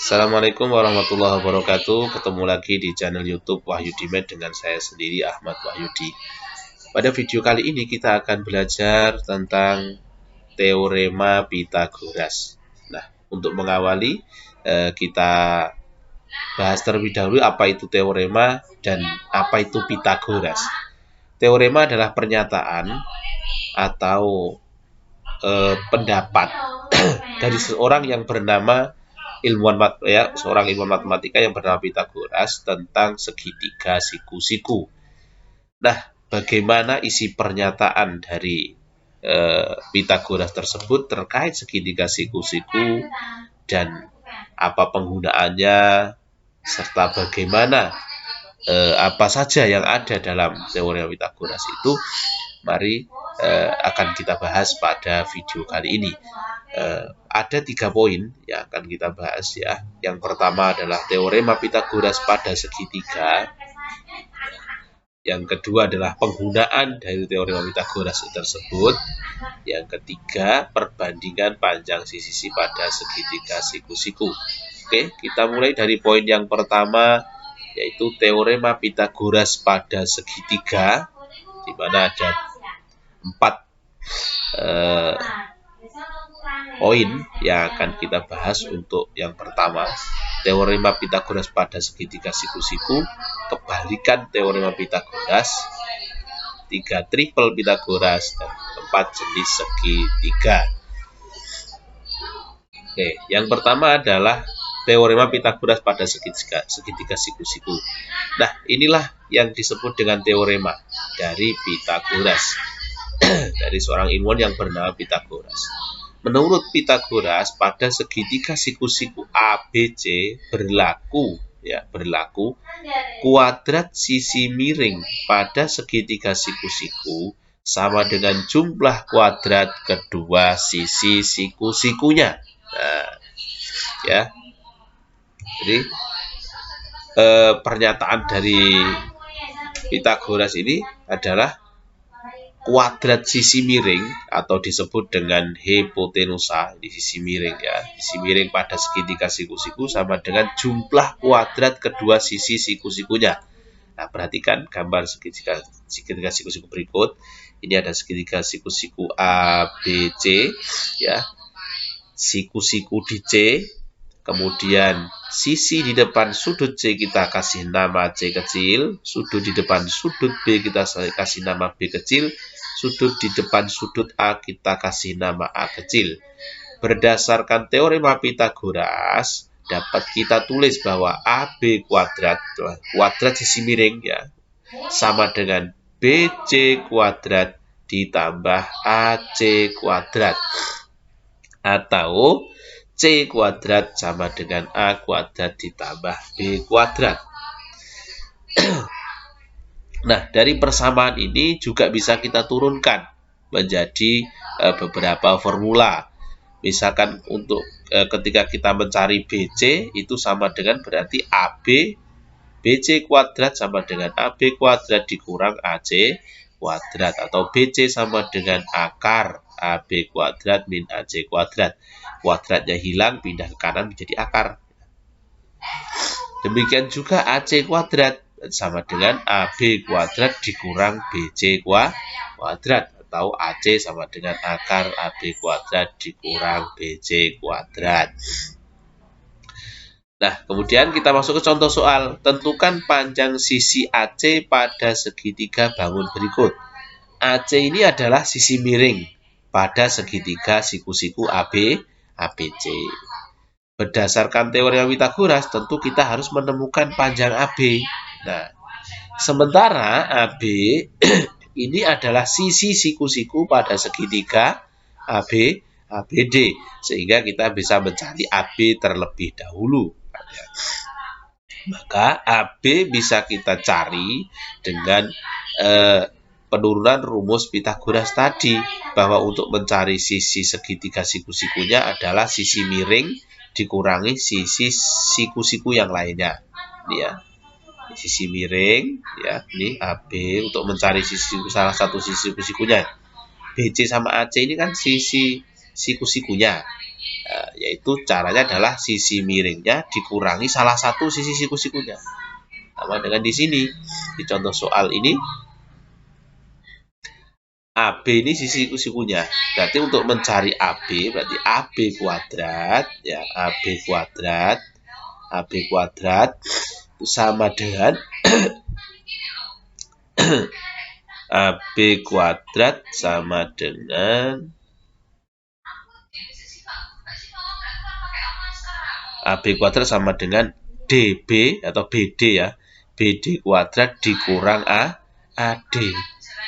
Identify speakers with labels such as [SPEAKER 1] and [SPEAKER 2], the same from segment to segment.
[SPEAKER 1] Assalamualaikum warahmatullahi wabarakatuh. Ketemu lagi di channel YouTube Wahyudimed dengan saya sendiri Ahmad Wahyudi. Pada video kali ini kita akan belajar tentang teorema Pythagoras. Nah, untuk mengawali kita bahas terlebih dahulu apa itu teorema dan apa itu Pythagoras. Teorema adalah pernyataan atau pendapat dari seorang yang bernama seorang ilmuwan matematika yang bernama Pythagoras tentang segitiga siku-siku. Nah, bagaimana isi pernyataan dari Pythagoras tersebut terkait segitiga siku-siku dan apa penggunaannya serta bagaimana apa saja yang ada dalam teorema Pythagoras itu, mari akan kita bahas pada video kali ini. Ada 3 poin yang akan kita bahas ya. Yang pertama adalah teorema Pythagoras pada segitiga. Yang kedua adalah penggunaan dari teorema Pythagoras tersebut. Yang ketiga, perbandingan panjang sisi-sisi pada segitiga siku-siku. Oke, kita mulai dari poin yang pertama, yaitu teorema Pythagoras pada segitiga, di mana ada 4 poin yang akan kita bahas. Untuk yang pertama, teorema Pythagoras pada segitiga siku-siku, kebalikan teorema Pythagoras, 3 triple Pythagoras, dan 4 jenis segitiga. Oke, yang pertama adalah teorema Pythagoras pada segitiga siku-siku. Nah, inilah yang disebut dengan teorema dari Pythagoras, dari seorang ilmuwan yang bernama Pythagoras. Menurut Pythagoras, pada segitiga siku-siku ABC berlaku kuadrat sisi miring pada segitiga siku-siku sama dengan jumlah kuadrat kedua sisi siku-sikunya. Nah, ya. Jadi pernyataan dari Pythagoras ini adalah kuadrat sisi miring atau disebut dengan hipotenusa, di sisi miring ya. Sisi miring pada segitiga siku-siku sama dengan jumlah kuadrat kedua sisi siku-sikunya. Nah, perhatikan gambar segitiga siku-siku berikut. Ini ada segitiga siku-siku A, B, C ya. Siku-siku di C. Kemudian sisi di depan sudut C kita kasih nama C kecil, sudut di depan sudut B kita kasih nama B kecil, sudut di depan sudut A kita kasih nama A kecil. Berdasarkan teorema Pythagoras, dapat kita tulis bahwa AB kuadrat sisi miring ya, sama dengan BC kuadrat ditambah AC kuadrat, atau C kuadrat sama dengan A kuadrat ditambah B kuadrat. Nah, dari persamaan ini juga bisa kita turunkan menjadi beberapa formula. Misalkan untuk ketika kita mencari BC, itu sama dengan berarti AB BC kuadrat sama dengan AB kuadrat dikurang AC kuadrat, atau BC sama dengan akar AB kuadrat min AC kuadrat. Kuadratnya hilang, pindah ke kanan menjadi akar. Demikian juga AC kuadrat sama dengan AB kuadrat dikurang BC kuadrat, atau AC sama dengan akar AB kuadrat dikurang BC kuadrat. Nah, kemudian kita masuk ke contoh soal. Tentukan panjang sisi AC pada segitiga bangun berikut. AC ini adalah sisi miring pada segitiga siku-siku ABC. Berdasarkan teorema Pythagoras, tentu kita harus menemukan panjang AB. Nah, sementara AB ini adalah sisi siku-siku pada segitiga ABD, sehingga kita bisa mencari AB terlebih dahulu. Maka AB bisa kita cari dengan penurunan rumus Pythagoras tadi, bahwa untuk mencari sisi segitiga siku-sikunya adalah sisi miring dikurangi sisi siku-siku yang lainnya. Ini ya, sisi miring ya, ini AB untuk mencari salah satu sisi siku-sikunya. BC sama AC ini kan sisi siku-sikunya. Yaitu caranya adalah sisi miringnya dikurangi salah satu sisi siku-sikunya. Sama dengan di sini di contoh soal ini, AB ini sisi siku-sikunya. Berarti untuk mencari AB berarti AB kuadrat ya, AB kuadrat itu sama dengan AB kuadrat sama dengan AB kuadrat sama dengan DB atau BD ya. BD kuadrat dikurang AD.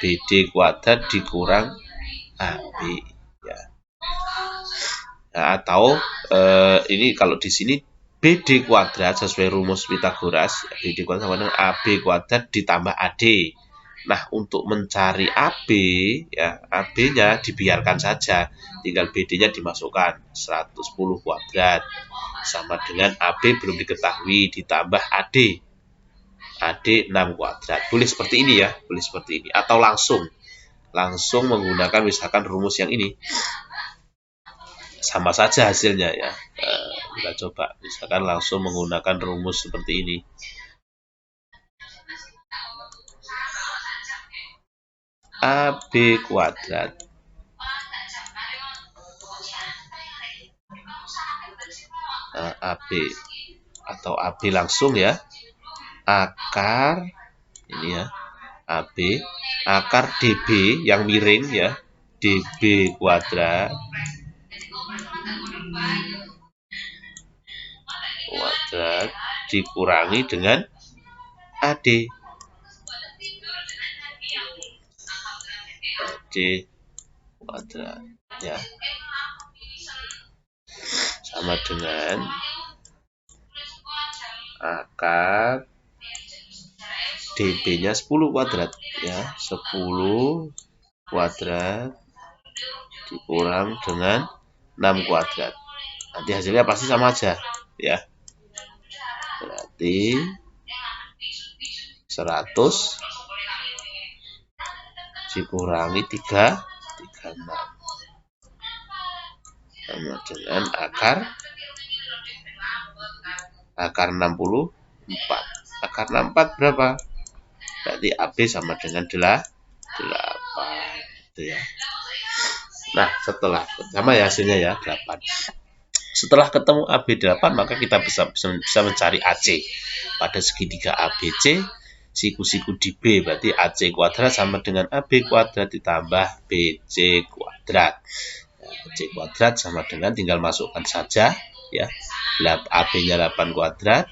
[SPEAKER 1] BD kuadrat dikurang AB ya. Nah, atau ini kalau di sini BD kuadrat sesuai rumus Pythagoras, BD kuadrat sama dengan AB kuadrat ditambah AD. Nah, untuk mencari AB ya, AB-nya dibiarkan saja, tinggal BD-nya dimasukkan 110 kuadrat sama dengan AB belum diketahui ditambah AD. AD 6 kuadrat. Boleh seperti ini ya, boleh seperti ini atau langsung menggunakan misalkan rumus yang ini. Sama saja hasilnya ya. Kita coba misalkan langsung menggunakan rumus seperti ini. AB kuadrat AB atau AB langsung ya, akar ini ya, AB akar DB yang miring ya, DB kuadrat dikurangi dengan AD kuadrat ya, sama dengan akar DB-nya 10 kuadrat ya, 10 kuadrat dikurang dengan 6 kuadrat. Nanti hasilnya pasti sama aja ya. Berarti 100 dikurangi 36 sama dengan akar 64. Akar 64 berapa? Berarti AB sama dengan 8 gitu ya. Nah, setelah sama ya hasilnya ya 8. Setelah ketemu AB 8, maka kita bisa mencari AC pada segitiga ABC, siku-siku di B, berarti AC kuadrat sama dengan AB kuadrat ditambah BC kuadrat. AC kuadrat sama dengan tinggal masukkan saja ya. AB-nya 8 kuadrat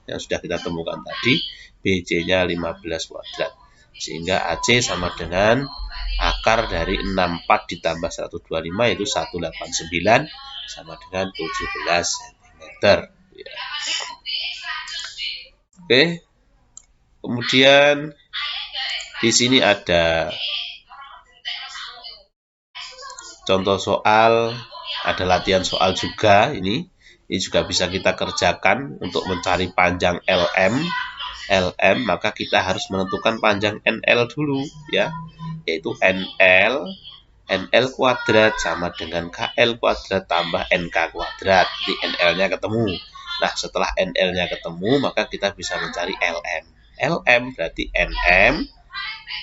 [SPEAKER 1] yang sudah kita temukan tadi, BC-nya 15 kuadrat. Sehingga AC sama dengan akar dari 64 ditambah 125 yaitu 189 sama dengan 17 cm ya. Oke. Kemudian di sini ada contoh soal, ada latihan soal juga ini juga bisa kita kerjakan untuk mencari panjang LM, maka kita harus menentukan panjang NL dulu ya, yaitu NL kuadrat sama dengan KL kuadrat tambah NK kuadrat. Jadi NL-nya ketemu. Nah, setelah NL-nya ketemu, maka kita bisa mencari LM. LM berarti NM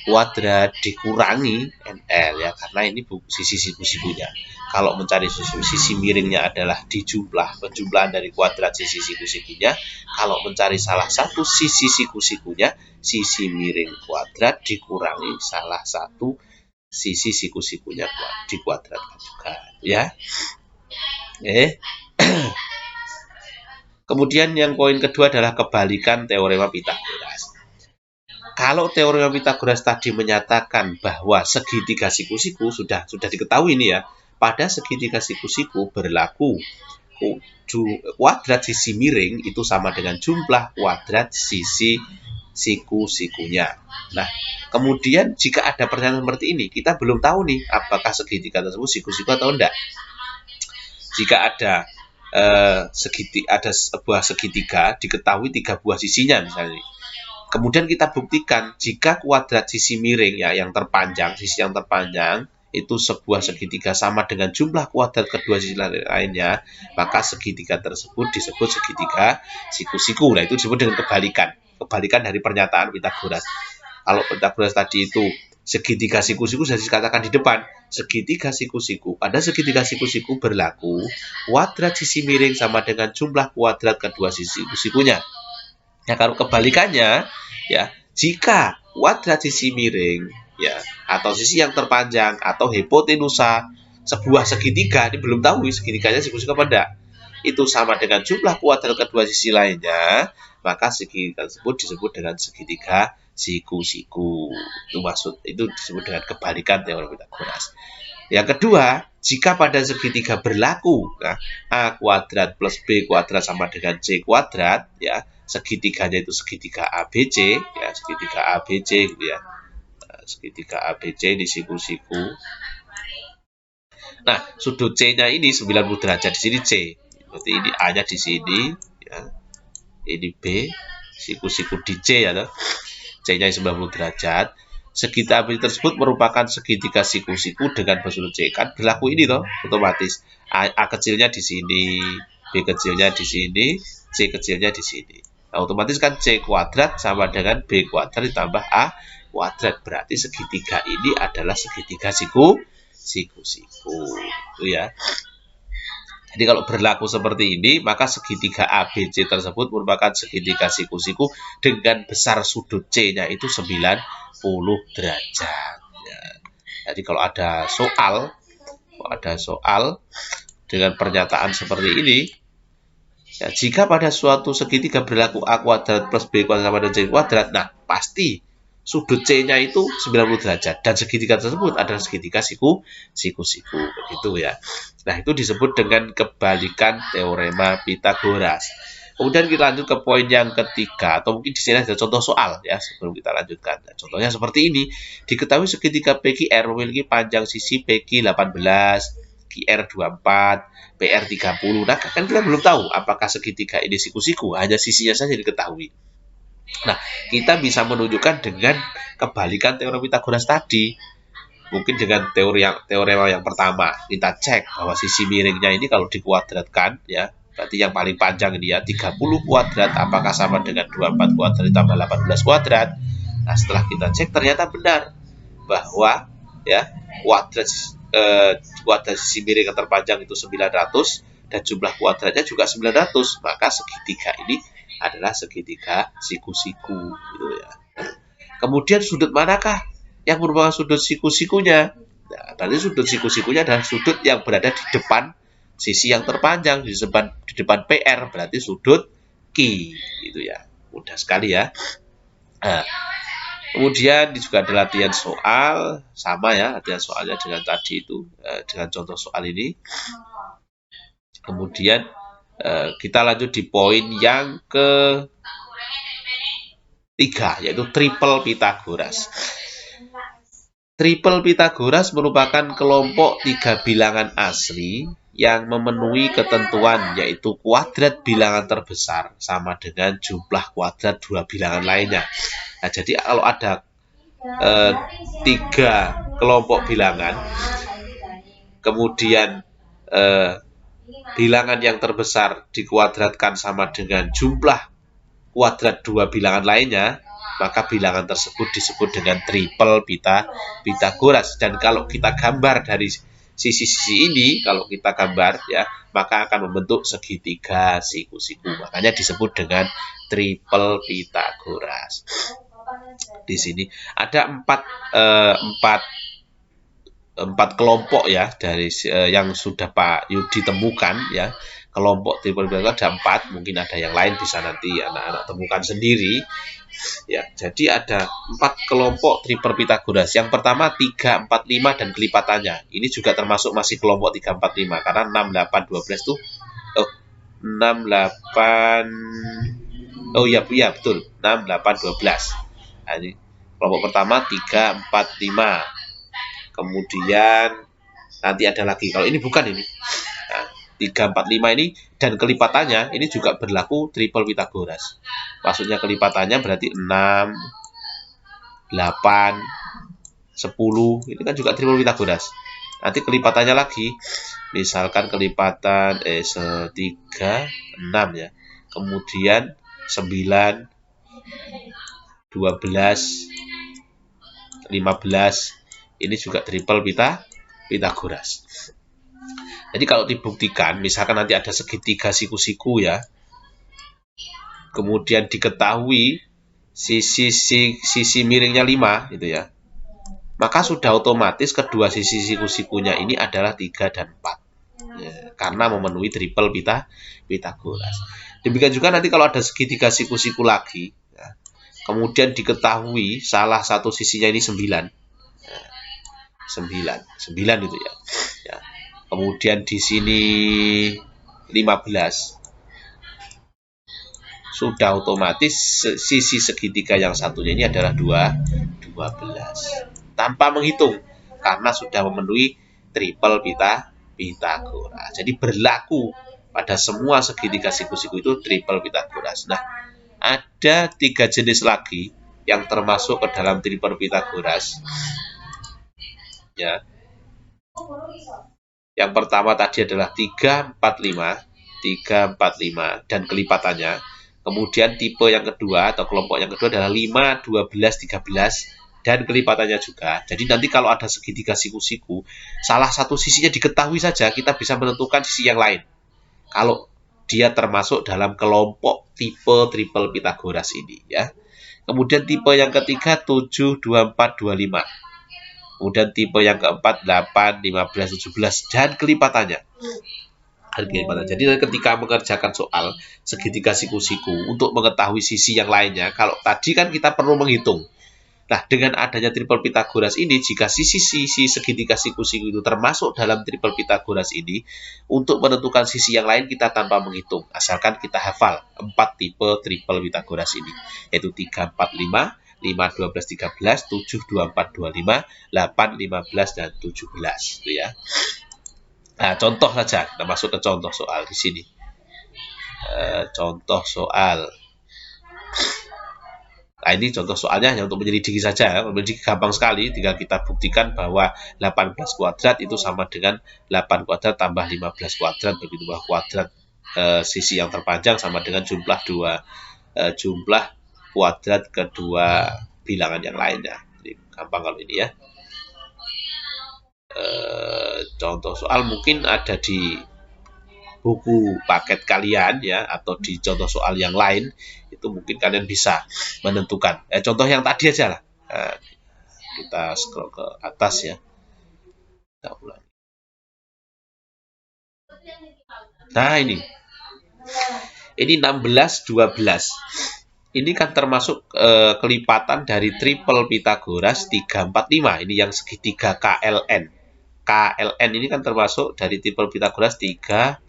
[SPEAKER 1] kuadrat dikurangi NL ya, karena ini sisi siku-sikunya. Kalau mencari sisi miringnya adalah penjumlahan dari kuadrat sisi siku-sikunya. Kalau mencari salah satu sisi siku-sikunya, sisi miring kuadrat dikurangi salah satu sisi siku-sikunya dikuadratkan juga ya. Kemudian yang poin kedua adalah kebalikan teorema Pythagoras. Kalau teorema Pythagoras tadi menyatakan bahwa segitiga siku-siku sudah diketahui ini ya. Pada segitiga siku-siku berlaku kuadrat sisi miring itu sama dengan jumlah kuadrat sisi siku-sikunya. Nah, kemudian jika ada pertanyaan seperti ini, kita belum tahu nih apakah segitiga tersebut siku-siku atau enggak. Jika ada sebuah segitiga diketahui 3 buah sisinya misalnya. Kemudian kita buktikan jika kuadrat sisi miring ya yang terpanjang, sisi yang terpanjang itu sebuah segitiga sama dengan jumlah kuadrat kedua sisi lainnya, maka segitiga tersebut disebut segitiga siku-siku. Nah, itu disebut dengan kebalikan. Kebalikan dari pernyataan Pythagoras. Kalau Pythagoras tadi itu segitiga siku-siku, saya katakan di depan, segitiga siku-siku. Pada segitiga siku-siku berlaku kuadrat sisi miring sama dengan jumlah kuadrat kedua sisi siku-sikunya. Nah, kalau kebalikannya, ya, jika kuadrat sisi miring, ya, atau sisi yang terpanjang atau hipotenusa sebuah segitiga, ini belum tahu segitiganya siku-siku apa enggak, itu sama dengan jumlah kuadrat kedua sisi lainnya, maka segitiga tersebut disebut dengan segitiga siku-siku. Itu disebut dengan kebalikan teorem Pythagoras. Yang kedua, jika pada segitiga berlaku, nah, A kuadrat plus B kuadrat sama dengan C kuadrat, ya, segitiganya itu segitiga ABC, ya, segitiga ABC gitu ya. Nah, segitiga ABC di siku-siku. Nah, sudut C-nya ini 90 derajat, di sini C. Berarti ini A-nya di sini, ya. Ini B, siku-siku di C, ya, C-nya 90 derajat. Segitiga ABC tersebut merupakan segitiga siku-siku dengan bersudut C. Kan berlaku ini toh, otomatis. A kecilnya di sini, B kecilnya di sini, C kecilnya di sini. Nah, otomatis kan C kuadrat sama dengan B kuadrat ditambah A kuadrat. Berarti segitiga ini adalah segitiga siku-siku. Itu ya. Jadi kalau berlaku seperti ini, maka segitiga ABC tersebut merupakan segitiga siku-siku dengan besar sudut C-nya itu 90 derajat. Ya. Jadi kalau ada soal dengan pernyataan seperti ini, ya, jika pada suatu segitiga berlaku A kuadrat plus B kuadrat sama dengan C kuadrat, nah pasti sudut C-nya itu 90 derajat dan segitiga tersebut adalah segitiga siku-siku, begitu ya. Nah, itu disebut dengan kebalikan teorema Pythagoras. Kemudian kita lanjut ke poin yang ketiga, atau mungkin di sini ada contoh soal ya sebelum kita lanjutkan. Nah, contohnya seperti ini. Diketahui segitiga PQR memiliki panjang sisi PQ 18, QR 24, PR 30. Nah, kan kita belum tahu apakah segitiga ini siku-siku, hanya sisinya saja diketahui. Nah, kita bisa menunjukkan dengan kebalikan teorema Pythagoras tadi. Mungkin dengan teorema yang pertama, kita cek bahwa sisi miringnya ini kalau dikuadratkan, ya, berarti yang paling panjang ini ya, 30 kuadrat, apakah sama dengan 24 kuadrat ditambah 18 kuadrat. Nah, setelah kita cek ternyata benar bahwa ya kuadrat sisi miring yang terpanjang itu 900 dan jumlah kuadratnya juga 900, maka segitiga ini adalah segitiga siku-siku gitu ya. Kemudian sudut manakah yang merupakan sudut siku-sikunya? Nah, berarti sudut siku-sikunya adalah sudut yang berada di depan sisi yang terpanjang, di depan PR, berarti sudut Q gitu ya. Mudah sekali ya. Nah, kemudian juga ada latihan soal, sama ya, latihan soalnya dengan tadi itu, dengan contoh soal ini. Kemudian kita lanjut di poin yang ketiga, yaitu triple Pythagoras. Triple Pythagoras merupakan kelompok 3 bilangan asli yang memenuhi ketentuan, yaitu kuadrat bilangan terbesar sama dengan jumlah kuadrat 2 bilangan lainnya. Nah, jadi kalau ada 3 kelompok bilangan, kemudian bilangan yang terbesar dikuadratkan sama dengan jumlah kuadrat 2 bilangan lainnya, maka bilangan tersebut disebut dengan triple Pythagoras. Dan kalau kita gambar dari sisi-sisi ini, kalau kita gambar ya, maka akan membentuk segitiga siku-siku. Makanya disebut dengan triple Pythagoras. Di sini ada empat kelompok ya dari yang sudah Pak Yudi temukan ya. Kelompok triple Pythagoras ada 4, mungkin ada yang lain bisa nanti anak-anak temukan sendiri. Ya, jadi ada 4 kelompok triple Pythagoras. Yang pertama 3, 4, 5 dan kelipatannya. Ini juga termasuk masih kelompok 3, 4, 5 karena 6, 8, 12 tuh 6, 8 oh iya betul 6, 8, 12. Nah, ini kelompok pertama 3, 4, 5. Kemudian nanti ada lagi. Kalau ini bukan ini. Nah, 3, 4, 5 ini dan kelipatannya ini juga berlaku triple Pythagoras. Maksudnya kelipatannya berarti 6, 8, 10, ini kan juga triple Pitagoras. Nanti kelipatannya lagi, misalkan kelipatan 3, 6 ya. Kemudian 9, 12, 15, ini juga triple Pitagoras. Jadi kalau dibuktikan, misalkan nanti ada segitiga siku-siku ya, kemudian diketahui sisi miringnya 5 gitu ya, maka sudah otomatis kedua sisi siku-sikunya ini adalah 3 dan 4 ya, karena memenuhi triple Pitagoras. Demikian juga nanti kalau ada segitiga siku-siku lagi ya, kemudian diketahui salah satu sisinya ini 9 itu ya. Kemudian di sini 15, sudah otomatis sisi segitiga yang satunya ini adalah 12 tanpa menghitung karena sudah memenuhi triple Pitagoras. Jadi berlaku pada semua segitiga siku-siku itu triple Pitagoras. Nah, ada 3 jenis lagi yang termasuk ke dalam triple Pitagoras ya. Yang pertama tadi adalah 3, 4, 5 dan kelipatannya. Kemudian tipe yang kedua atau kelompok yang kedua adalah 5, 12, 13 dan kelipatannya juga. Jadi nanti kalau ada segitiga siku-siku, salah satu sisinya diketahui saja, kita bisa menentukan sisi yang lain. Kalau dia termasuk dalam kelompok tipe triple Pitagoras ini ya. Kemudian tipe yang ketiga 7, 24, 25. Kemudian tipe yang keempat 8, 15, 17 dan kelipatannya. Jadi ketika mengerjakan soal segitiga siku-siku untuk mengetahui sisi yang lainnya, kalau tadi kan kita perlu menghitung. Nah, dengan adanya triple Pitagoras ini, jika sisi-sisi segitiga siku-siku itu termasuk dalam triple Pitagoras ini, untuk menentukan sisi yang lain kita tanpa menghitung, asalkan kita hafal 4 tipe triple Pitagoras ini, yaitu 3, 4, 5, 5, 12, 13, 7, 24, 25, 8, 15, dan 17. Gitu ya. Nah, contoh saja, kita masuk ke contoh soal di sini. Contoh soal. Nah, ini contoh soalnya hanya untuk menyelidiki saja. Menyelidiki gampang sekali, tinggal kita buktikan bahwa 18 kuadrat itu sama dengan 8 kuadrat tambah 15 kuadrat, begitu bahwa kuadrat sisi yang terpanjang sama dengan jumlah kuadrat kedua bilangan yang lainnya. Jadi, gampang kalau ini ya. Contoh soal mungkin ada di buku paket kalian ya, atau di contoh soal yang lain itu mungkin kalian bisa menentukan. Contoh yang tadi aja lah. Kita scroll ke atas ya. Kita ulangi. Nah, ini 16, 12. Ini kan termasuk kelipatan dari triple Pitagoras 3, 4, 5. Ini yang segitiga KLN. KLN ini kan termasuk dari triple Pitagoras 3,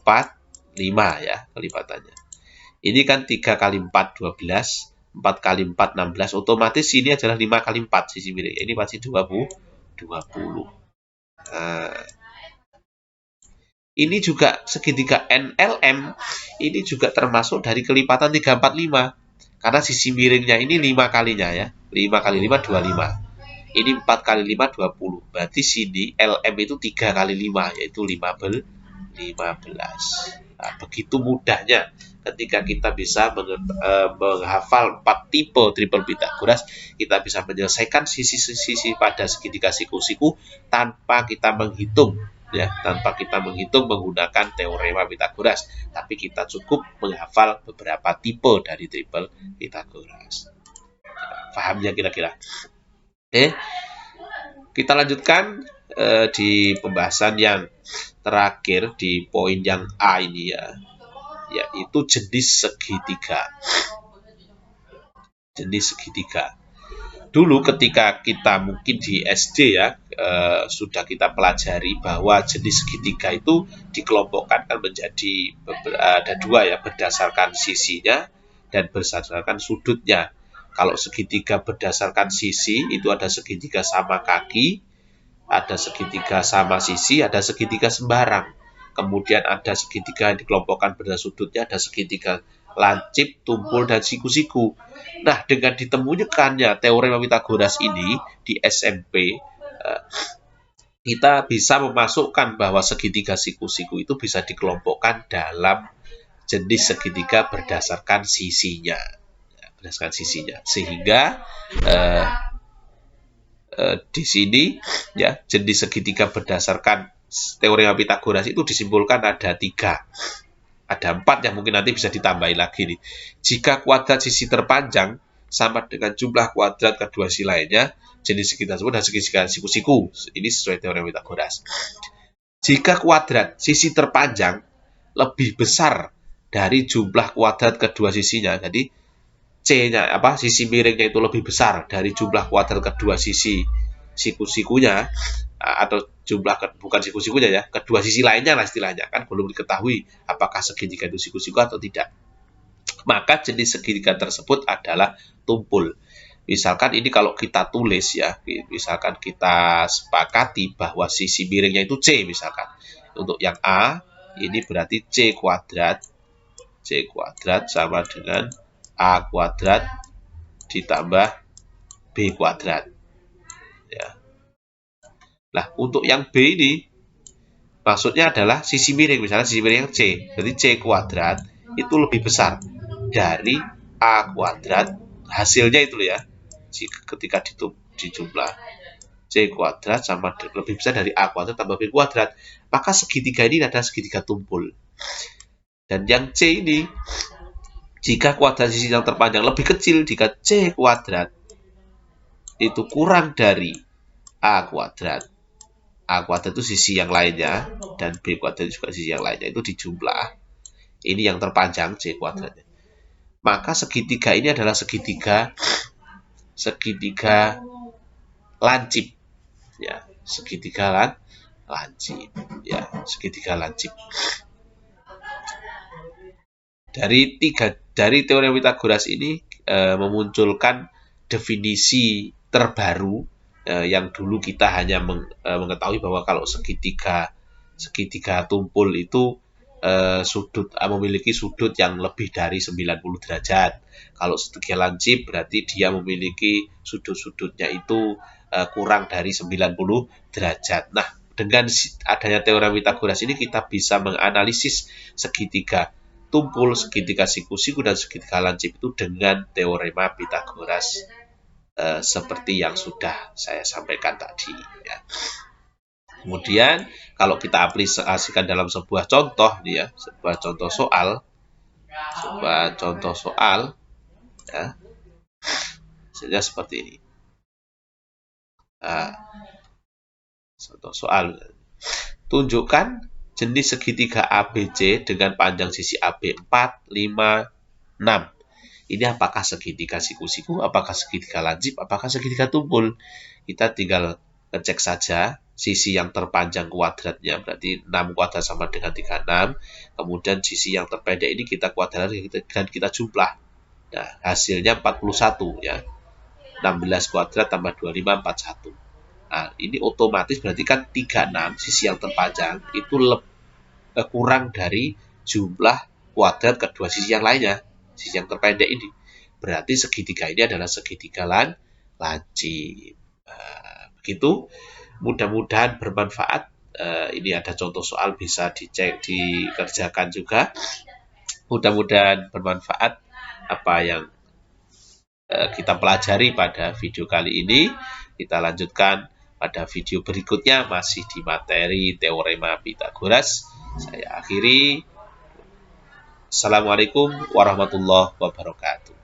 [SPEAKER 1] 4, 5 ya kelipatannya. Ini kan 3 kali 4, 12. 4 kali 4, 16. Otomatis ini adalah 5 kali 4 sisi miring. Ini pasti 20. Nah, ini juga segitiga NLM, ini juga termasuk dari kelipatan 3, 4, 5. Karena sisi miringnya ini 5 kalinya ya. 5 kali 5, 25. Ini 4 kali 5, 20. Berarti sini LM itu 3 kali 5, yaitu 15. Nah, begitu mudahnya ketika kita bisa menghafal 4 tipe triple Pitagoras, kita bisa menyelesaikan sisi-sisi pada segitiga siku-siku tanpa kita menghitung. Ya, tanpa kita menghitung menggunakan teorema Pitagoras, tapi kita cukup menghafal beberapa tipe dari triple Pitagoras. Pahamnya kira-kira? Oke, kita lanjutkan di pembahasan yang terakhir di poin yang A ini ya, yaitu jenis segitiga. Jenis segitiga. Dulu ketika kita mungkin di SD ya, sudah kita pelajari bahwa jenis segitiga itu dikelompokkan kan menjadi ada 2 ya, berdasarkan sisinya dan berdasarkan sudutnya. Kalau segitiga berdasarkan sisi itu ada segitiga sama kaki, ada segitiga sama sisi, ada segitiga sembarang. Kemudian ada segitiga yang dikelompokkan berdasarkan sudutnya, ada segitiga lancip, tumpul, dan siku-siku. Nah, dengan ditemukannya teorema Pythagoras ini di SMP, kita bisa memasukkan bahwa segitiga siku-siku itu bisa dikelompokkan dalam jenis segitiga berdasarkan sisinya. Sehingga di sini ya jenis segitiga berdasarkan teorema Pythagoras itu disimpulkan ada 3. Ada 4 yang mungkin nanti bisa ditambahin lagi nih. Jika kuadrat sisi terpanjang sama dengan jumlah kuadrat kedua sisi lainnya, jenis segitiga tersebut adalah segitiga siku-siku. Ini sesuai teorema Pythagoras. Jika kuadrat sisi terpanjang lebih besar dari jumlah kuadrat kedua sisinya, jadi C-nya sisi miringnya itu lebih besar dari jumlah kuadrat kedua sisi siku-sikunya, atau jumlah bukan siku-sikunya ya, kedua sisi lainnya lah istilahnya, kan belum diketahui apakah segitiga itu siku-siku atau tidak. Maka jenis segitiga tersebut adalah tumpul. Misalkan ini kalau kita tulis ya, misalkan kita sepakati bahwa sisi miringnya itu C misalkan. Untuk yang A, ini berarti C kuadrat sama dengan A kuadrat ditambah B kuadrat. Ya. Nah, untuk yang B ini, maksudnya adalah sisi miring, misalnya sisi miring yang C. Jadi C kuadrat itu lebih besar dari A kuadrat, hasilnya itu ya, ketika dijumlah C kuadrat sama lebih besar dari A kuadrat tambah B kuadrat. Maka segitiga ini adalah segitiga tumpul. Dan yang C ini, jika kuadrat sisi yang terpanjang lebih kecil, jika C kuadrat itu kurang dari A kuadrat itu sisi yang lainnya, dan B kuadrat juga sisi yang lainnya, itu dijumlah. Ini yang terpanjang C kuadratnya. Maka segitiga ini adalah segitiga lancip. Ya, segitiga lancip. Ya, segitiga lancip. Dari teori Pythagoras ini memunculkan definisi terbaru yang dulu kita hanya mengetahui bahwa kalau segitiga tumpul itu memiliki sudut yang lebih dari 90 derajat. Kalau segitiga lancip berarti dia memiliki sudut-sudutnya itu kurang dari 90 derajat. Nah, dengan adanya teori Pythagoras ini kita bisa menganalisis segitiga tumpul, segitiga siku-siku, dan segitiga lancip itu dengan teorema Pythagoras seperti yang sudah saya sampaikan tadi ya. Kemudian kalau kita aplikasikan dalam sebuah contoh nih ya, sebuah contoh soal ya, hasilnya seperti ini. Contoh soal, tunjukkan jenis segitiga ABC dengan panjang sisi AB 4, 5, 6. Ini apakah segitiga siku-siku, apakah segitiga lancip, apakah segitiga tumpul? Kita tinggal ngecek saja sisi yang terpanjang kuadratnya, berarti 6 kuadrat sama dengan 36. Kemudian sisi yang terpendek ini kita kuadrat dan kita jumlah. Nah, hasilnya 41 ya. 16 kuadrat tambah 25, 41. Nah, ini otomatis berarti kan 36, sisi yang terpanjang itu kurang dari jumlah kuadrat kedua sisi yang lainnya, sisi yang terpendek ini. Berarti segitiga ini adalah segitiga lancip. Begitu, mudah-mudahan bermanfaat. Ini ada contoh soal, bisa dikerjakan juga. Mudah-mudahan bermanfaat apa yang kita pelajari pada video kali ini. Kita lanjutkan pada video berikutnya, masih di materi teorema Pythagoras. Saya akhiri. Assalamualaikum warahmatullahi wabarakatuh.